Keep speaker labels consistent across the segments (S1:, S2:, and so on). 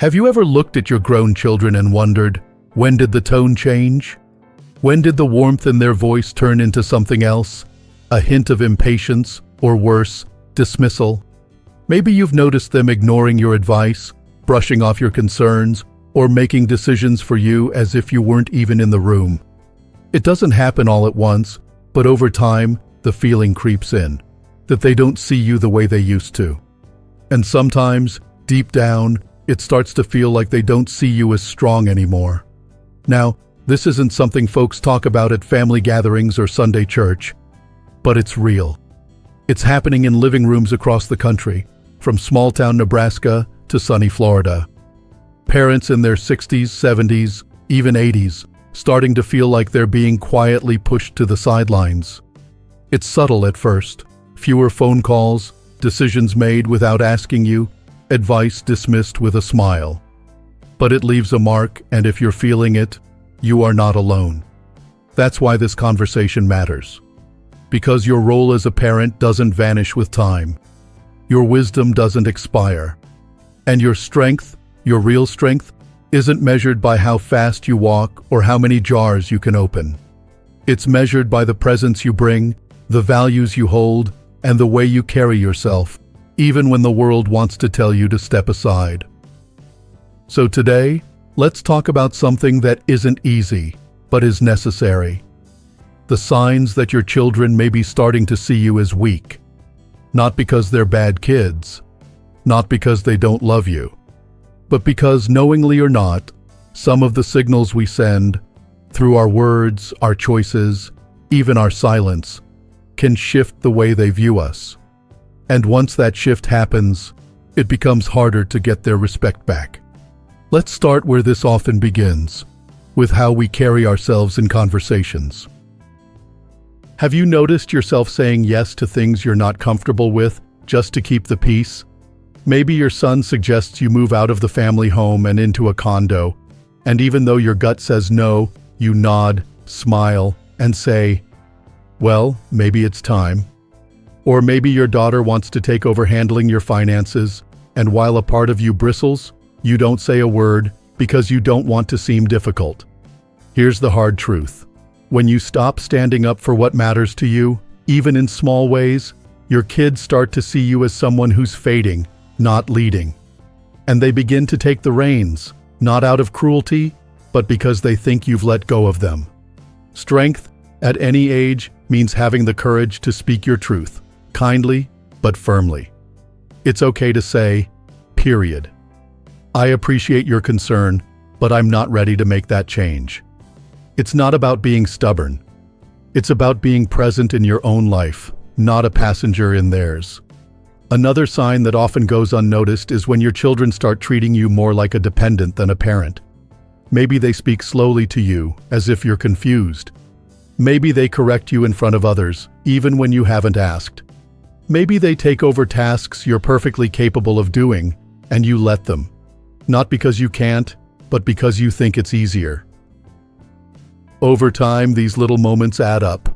S1: Have you ever looked at your grown children and wondered, when did the tone change? When did the warmth in their voice turn into something else? A hint of impatience, or worse, dismissal? Maybe you've noticed them ignoring your advice, brushing off your concerns, or making decisions for you as if you weren't even in the room. It doesn't happen all at once, but over time, the feeling creeps in, that they don't see you the way they used to. And sometimes, deep down, it starts to feel like they don't see you as strong anymore. Now, this isn't something folks talk about at family gatherings or Sunday church, but it's real. It's happening in living rooms across the country, from small-town Nebraska to sunny Florida. Parents in their 60s, 70s, even 80s, starting to feel like they're being quietly pushed to the sidelines. It's subtle at first. Fewer phone calls, decisions made without asking you, advice dismissed with a smile. But it leaves a mark, and if you're feeling it, you are not alone. That's why this conversation matters. Because your role as a parent doesn't vanish with time. Your wisdom doesn't expire. And your strength, your real strength, isn't measured by how fast you walk or how many jars you can open. It's measured by the presence you bring, the values you hold, and the way you carry yourself, even when the world wants to tell you to step aside. So today, let's talk about something that isn't easy, but is necessary. The signs that your children may be starting to see you as weak. Not because they're bad kids, not because they don't love you, but because, knowingly or not, some of the signals we send, through our words, our choices, even our silence, can shift the way they view us. And once that shift happens, it becomes harder to get their respect back. Let's start where this often begins, with how we carry ourselves in conversations. Have you noticed yourself saying yes to things you're not comfortable with just to keep the peace? Maybe your son suggests you move out of the family home and into a condo, and even though your gut says no, you nod, smile, and say, "Well, maybe it's time." Or maybe your daughter wants to take over handling your finances, and while a part of you bristles, you don't say a word because you don't want to seem difficult. Here's the hard truth. When you stop standing up for what matters to you, even in small ways, your kids start to see you as someone who's fading, not leading. And they begin to take the reins, not out of cruelty, but because they think you've let go of them. Strength, at any age, means having the courage to speak your truth, kindly but firmly. It's okay to say, period. I appreciate your concern, but I'm not ready to make that change. It's not about being stubborn. It's about being present in your own life, not a passenger in theirs. Another sign that often goes unnoticed is when your children start treating you more like a dependent than a parent. Maybe they speak slowly to you, as if you're confused. Maybe they correct you in front of others, even when you haven't asked. Maybe they take over tasks you're perfectly capable of doing, and you let them. Not because you can't, but because you think it's easier. Over time, these little moments add up.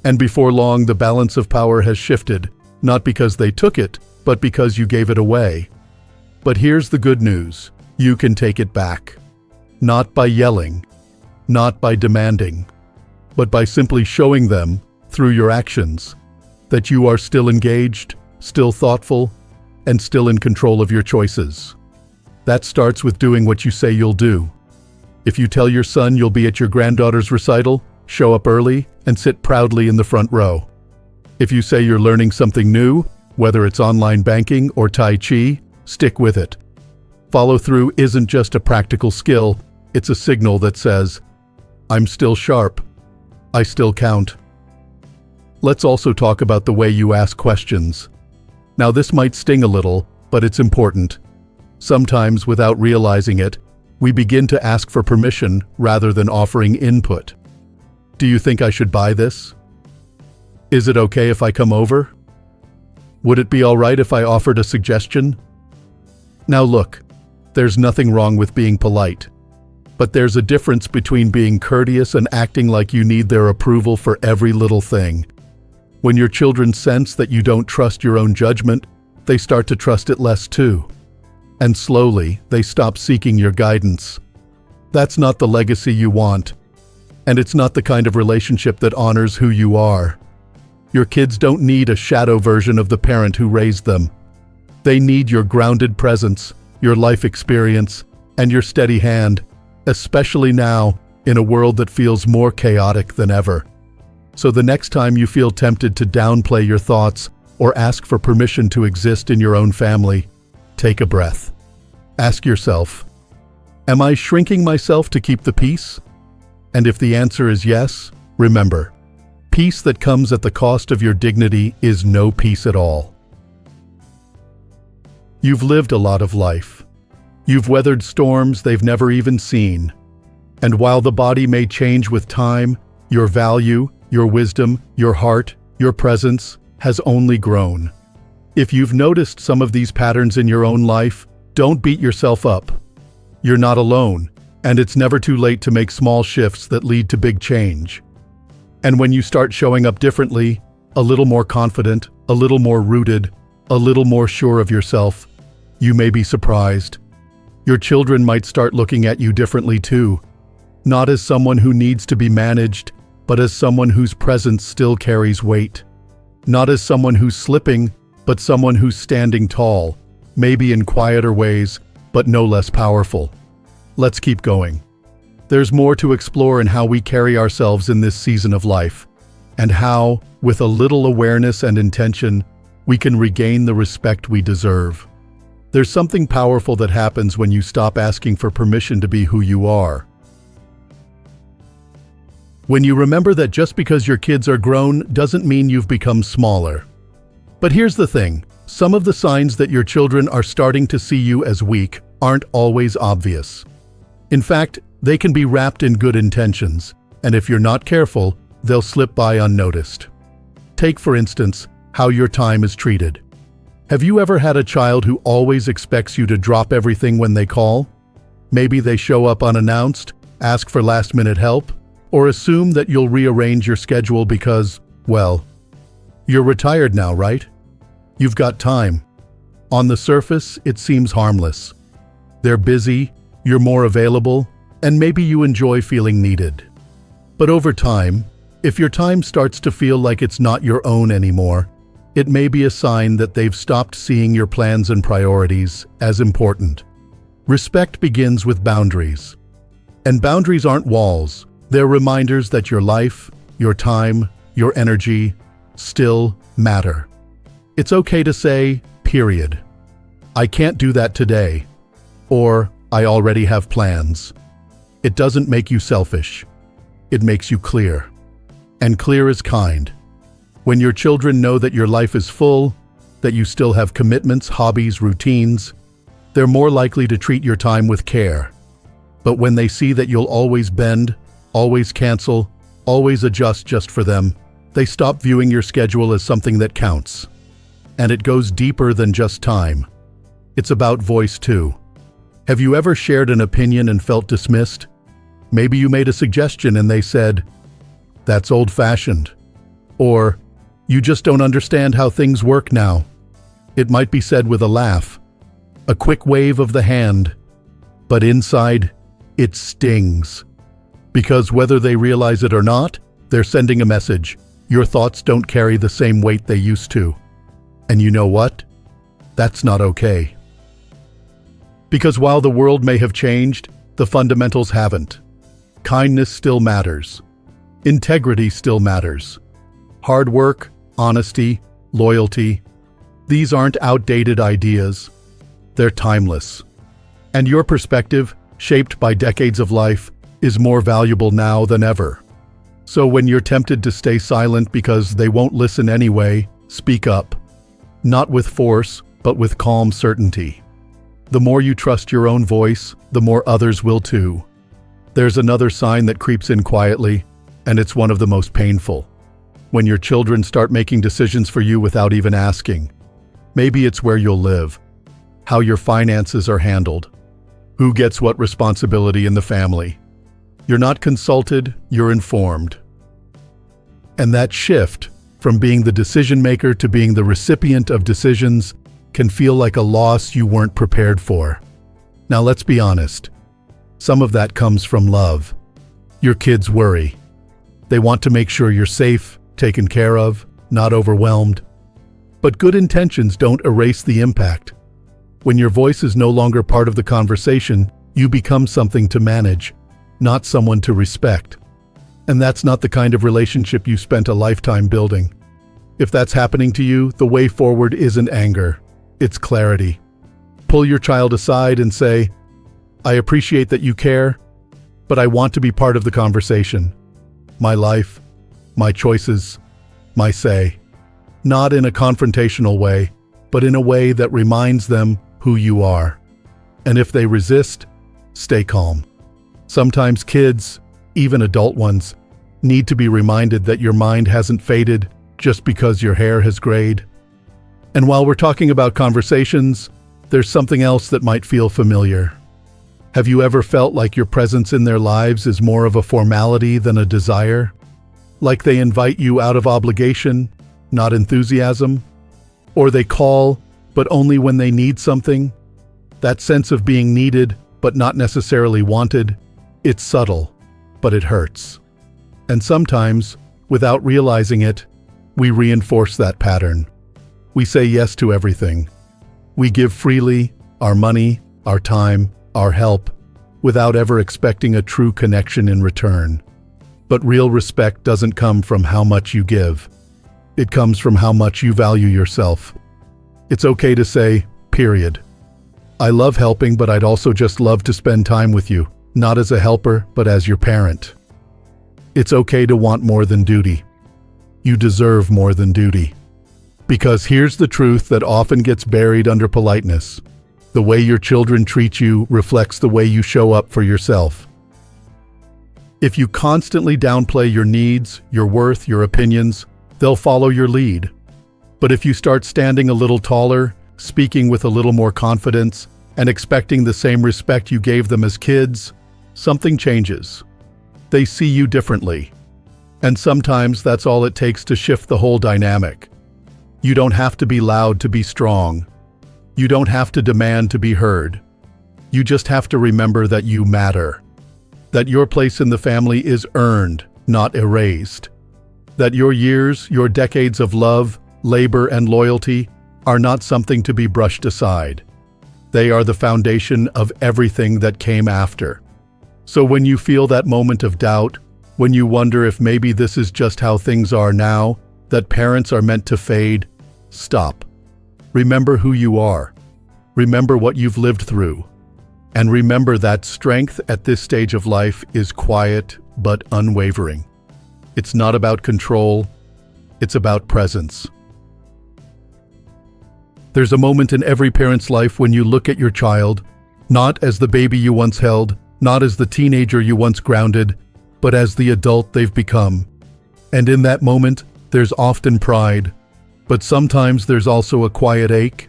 S1: And before long, the balance of power has shifted, not because they took it, but because you gave it away. But here's the good news. You can take it back. Not by yelling, not by demanding, but by simply showing them, through your actions, that you are still engaged, still thoughtful, and still in control of your choices. That starts with doing what you say you'll do. If you tell your son you'll be at your granddaughter's recital, show up early and sit proudly in the front row. If you say you're learning something new, whether it's online banking or Tai Chi, stick with it. Follow through isn't just a practical skill, it's a signal that says, I'm still sharp. I still count. Let's also talk about the way you ask questions. Now this might sting a little, but it's important. Sometimes, without realizing it, we begin to ask for permission rather than offering input. Do you think I should buy this? Is it okay if I come over? Would it be all right if I offered a suggestion? Now look, there's nothing wrong with being polite. But there's a difference between being courteous and acting like you need their approval for every little thing. When your children sense that you don't trust your own judgment, they start to trust it less too. and slowly they stop seeking your guidance. That's not the legacy you want, and it's not the kind of relationship that honors who you are. Your kids don't need a shadow version of the parent who raised them. They need your grounded presence, your life experience, and your steady hand, especially now in a world that feels more chaotic than ever. So the next time you feel tempted to downplay your thoughts or ask for permission to exist in your own family, take a breath. Ask yourself, am I shrinking myself to keep the peace? And if the answer is yes, remember, peace that comes at the cost of your dignity is no peace at all. You've lived a lot of life. You've weathered storms they've never even seen. And while the body may change with time, your value, your wisdom, your heart, your presence has only grown. If you've noticed some of these patterns in your own life, don't beat yourself up. You're not alone, and it's never too late to make small shifts that lead to big change. And when you start showing up differently, a little more confident, a little more rooted, a little more sure of yourself, you may be surprised. Your children might start looking at you differently too, not as someone who needs to be managed, but as someone whose presence still carries weight. Not as someone who's slipping, but someone who's standing tall, maybe in quieter ways, but no less powerful. Let's keep going. There's more to explore in how we carry ourselves in this season of life, and how, with a little awareness and intention, we can regain the respect we deserve. There's something powerful that happens when you stop asking for permission to be who you are. When you remember that just because your kids are grown doesn't mean you've become smaller. But here's the thing, some of the signs that your children are starting to see you as weak aren't always obvious. In fact, they can be wrapped in good intentions, and if you're not careful, they'll slip by unnoticed. Take, for instance, how your time is treated. Have you ever had a child who always expects you to drop everything when they call? Maybe they show up unannounced, ask for last-minute help, or assume that you'll rearrange your schedule because, well, you're retired now, right? You've got time. On the surface, it seems harmless. They're busy, you're more available, and maybe you enjoy feeling needed. But over time, if your time starts to feel like it's not your own anymore, it may be a sign that they've stopped seeing your plans and priorities as important. Respect begins with boundaries. And boundaries aren't walls. They're reminders that your life, your time, your energy still matter. It's okay to say, period. I can't do that today. Or, I already have plans. It doesn't make you selfish. It makes you clear. And clear is kind. When your children know that your life is full, that you still have commitments, hobbies, routines, they're more likely to treat your time with care. But when they see that you'll always bend, always cancel, always adjust just for them, they stop viewing your schedule as something that counts. And it goes deeper than just time. It's about voice too. Have you ever shared an opinion and felt dismissed? Maybe you made a suggestion and they said, "That's old-fashioned." Or, "You just don't understand how things work now." It might be said with a laugh, a quick wave of the hand, but inside, it stings. Because whether they realize it or not, they're sending a message. Your thoughts don't carry the same weight they used to. And you know what? That's not okay. Because while the world may have changed, the fundamentals haven't. Kindness still matters. Integrity still matters. Hard work, honesty, loyalty, these aren't outdated ideas. They're timeless. And your perspective, shaped by decades of life, is more valuable now than ever. So when you're tempted to stay silent because they won't listen anyway, speak up. Not with force, but with calm certainty. The more you trust your own voice, the more others will too. There's another sign that creeps in quietly, and it's one of the most painful. When your children start making decisions for you without even asking. Maybe it's where you'll live, how your finances are handled, who gets what responsibility in the family. You're not consulted, you're informed. And that shift, from being the decision maker to being the recipient of decisions, can feel like a loss you weren't prepared for. Now let's be honest. Some of that comes from love. Your kids worry. They want to make sure you're safe, taken care of, not overwhelmed. But good intentions don't erase the impact. When your voice is no longer part of the conversation, you become something to manage, not someone to respect. And that's not the kind of relationship you spent a lifetime building. If that's happening to you, the way forward isn't anger, it's clarity. Pull your child aside and say, "I appreciate that you care, but I want to be part of the conversation. My life, my choices, my say." Not in a confrontational way, but in a way that reminds them who you are. And if they resist, stay calm. Sometimes kids, even adult ones, need to be reminded that your mind hasn't faded just because your hair has grayed. And while we're talking about conversations, there's something else that might feel familiar. Have you ever felt like your presence in their lives is more of a formality than a desire? Like they invite you out of obligation, not enthusiasm? Or they call, but only when they need something? That sense of being needed, but not necessarily wanted, it's subtle, but it hurts. And sometimes, without realizing it, we reinforce that pattern. We say yes to everything. We give freely, our money, our time, our help, without ever expecting a true connection in return. But real respect doesn't come from how much you give. It comes from how much you value yourself. It's okay to say, period. I love helping, but I'd also just love to spend time with you, not as a helper, but as your parent. It's okay to want more than duty. You deserve more than duty. Because here's the truth that often gets buried under politeness. The way your children treat you reflects the way you show up for yourself. If you constantly downplay your needs, your worth, your opinions, they'll follow your lead. But if you start standing a little taller, speaking with a little more confidence, and expecting the same respect you gave them as kids, something changes. They see you differently. And sometimes that's all it takes to shift the whole dynamic. You don't have to be loud to be strong. You don't have to demand to be heard. You just have to remember that you matter. That your place in the family is earned, not erased. That your years, your decades of love, labor, and loyalty are not something to be brushed aside. They are the foundation of everything that came after. So when you feel that moment of doubt, when you wonder if maybe this is just how things are now, that parents are meant to fade, stop. Remember who you are. Remember what you've lived through. And remember that strength at this stage of life is quiet but unwavering. It's not about control, it's about presence. There's a moment in every parent's life when you look at your child, not as the baby you once held, not as the teenager you once grounded, but as the adult they've become. And in that moment, there's often pride, but sometimes there's also a quiet ache,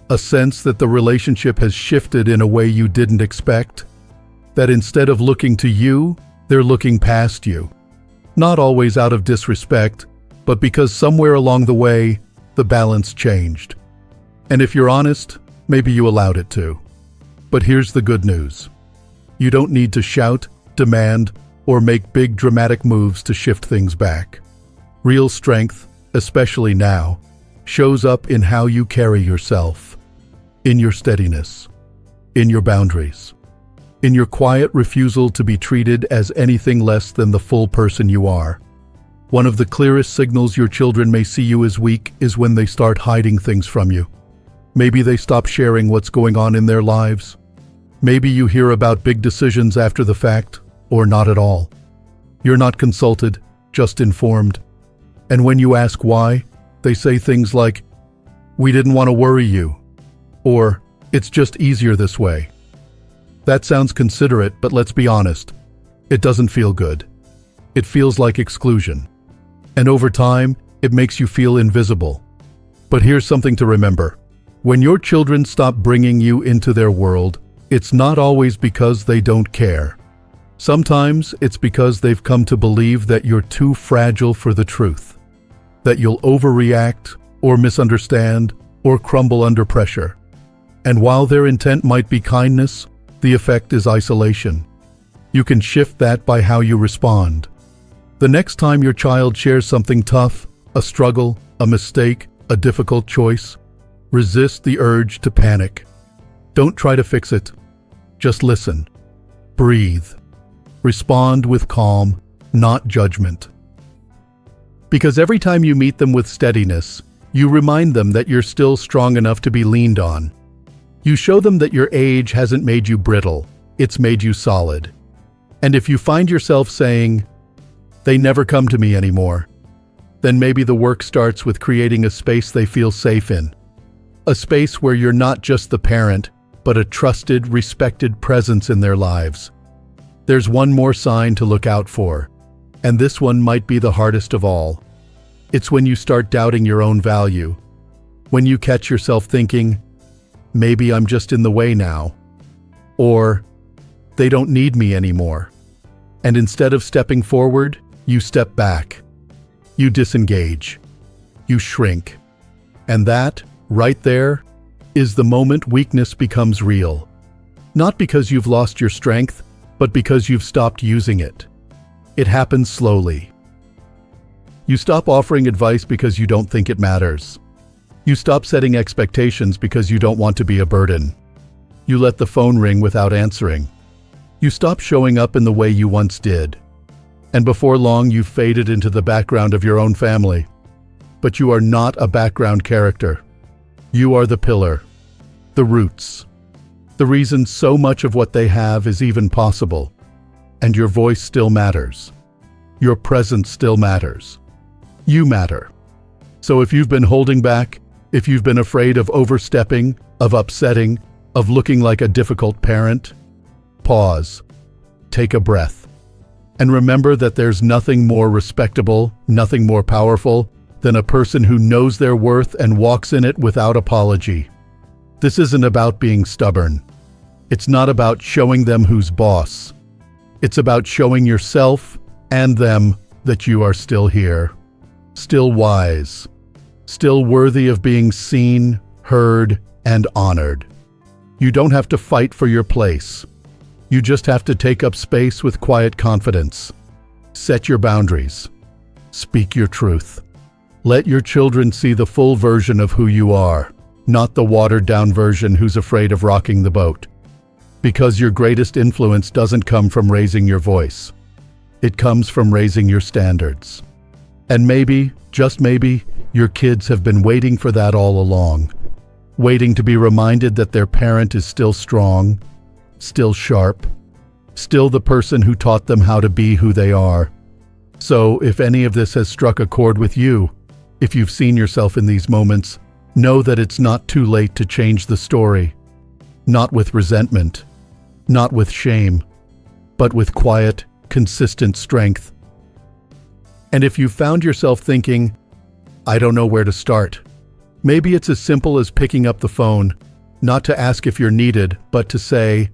S1: a sense that the relationship has shifted in a way you didn't expect, that instead of looking to you, they're looking past you. Not always out of disrespect, but because somewhere along the way, the balance changed. And if you're honest, maybe you allowed it to. But here's the good news. You don't need to shout, demand, or make big dramatic moves to shift things back. Real strength, especially now, shows up in how you carry yourself, in your steadiness, in your boundaries, in your quiet refusal to be treated as anything less than the full person you are. One of the clearest signals your children may see you as weak is when they start hiding things from you. Maybe they stop sharing what's going on in their lives. Maybe you hear about big decisions after the fact, or not at all. You're not consulted, just informed. And when you ask why, they say things like, "We didn't want to worry you," or "It's just easier this way." That sounds considerate, but let's be honest, it doesn't feel good. It feels like exclusion. And over time, it makes you feel invisible. But here's something to remember. When your children stop bringing you into their world, it's not always because they don't care. Sometimes it's because they've come to believe that you're too fragile for the truth, that you'll overreact or misunderstand or crumble under pressure. And while their intent might be kindness, the effect is isolation. You can shift that by how you respond. The next time your child shares something tough, a struggle, a mistake, a difficult choice, resist the urge to panic. Don't try to fix it. Just listen. Breathe. Respond with calm, not judgment. Because every time you meet them with steadiness, you remind them that you're still strong enough to be leaned on. You show them that your age hasn't made you brittle, it's made you solid. And if you find yourself saying, "They never come to me anymore," then maybe the work starts with creating a space they feel safe in. A space where you're not just the parent, but a trusted, respected presence in their lives. There's one more sign to look out for, and this one might be the hardest of all. It's when you start doubting your own value. When you catch yourself thinking, "Maybe I'm just in the way now," or "They don't need me anymore." And instead of stepping forward, you step back. You disengage. You shrink. And that, right there, is the moment weakness becomes real. Not because you've lost your strength, but because you've stopped using it. It happens slowly. You stop offering advice because you don't think it matters. You stop setting expectations because you don't want to be a burden. You let the phone ring without answering. You stop showing up in the way you once did. And before long, you've faded into the background of your own family. But you are not a background character. You are the pillar, the roots, the reason so much of what they have is even possible. And your voice still matters. Your presence still matters. You matter. So if you've been holding back, if you've been afraid of overstepping, of upsetting, of looking like a difficult parent, pause, take a breath, and remember that there's nothing more respectable, nothing more powerful than a person who knows their worth and walks in it without apology. This isn't about being stubborn. It's not about showing them who's boss. It's about showing yourself and them that you are still here, still wise, still worthy of being seen, heard, and honored. You don't have to fight for your place. You just have to take up space with quiet confidence. Set your boundaries. Speak your truth. Let your children see the full version of who you are, not the watered-down version who's afraid of rocking the boat. Because your greatest influence doesn't come from raising your voice. It comes from raising your standards. And maybe, just maybe, your kids have been waiting for that all along. Waiting to be reminded that their parent is still strong, still sharp, still the person who taught them how to be who they are. So, if any of this has struck a chord with you, if you've seen yourself in these moments, know that it's not too late to change the story. Not with resentment, not with shame, but with quiet, consistent strength. And if you've found yourself thinking, "I don't know where to start," maybe it's as simple as picking up the phone, not to ask if you're needed, but to say,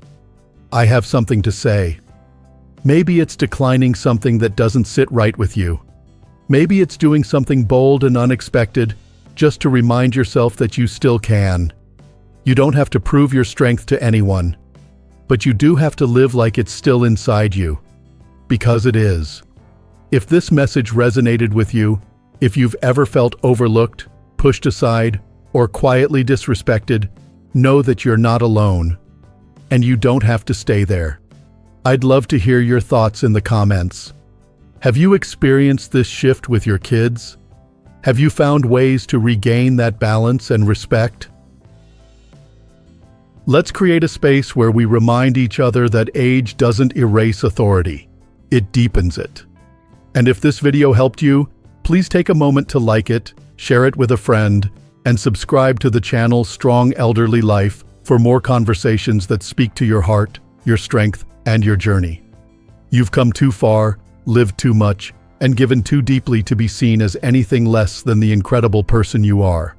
S1: "I have something to say." Maybe it's declining something that doesn't sit right with you. Maybe it's doing something bold and unexpected, just to remind yourself that you still can. You don't have to prove your strength to anyone, but you do have to live like it's still inside you. Because it is. If this message resonated with you, if you've ever felt overlooked, pushed aside, or quietly disrespected, know that you're not alone. And you don't have to stay there. I'd love to hear your thoughts in the comments. Have you experienced this shift with your kids? Have you found ways to regain that balance and respect? Let's create a space where we remind each other that age doesn't erase authority. It deepens it. And if this video helped you, please take a moment to like it, share it with a friend, and subscribe to the channel Strong Elderly Life for more conversations that speak to your heart, your strength, and your journey. You've come too far, lived too much, and given too deeply to be seen as anything less than the incredible person you are.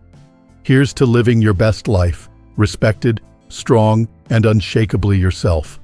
S1: Here's to living your best life, respected, strong, and unshakably yourself.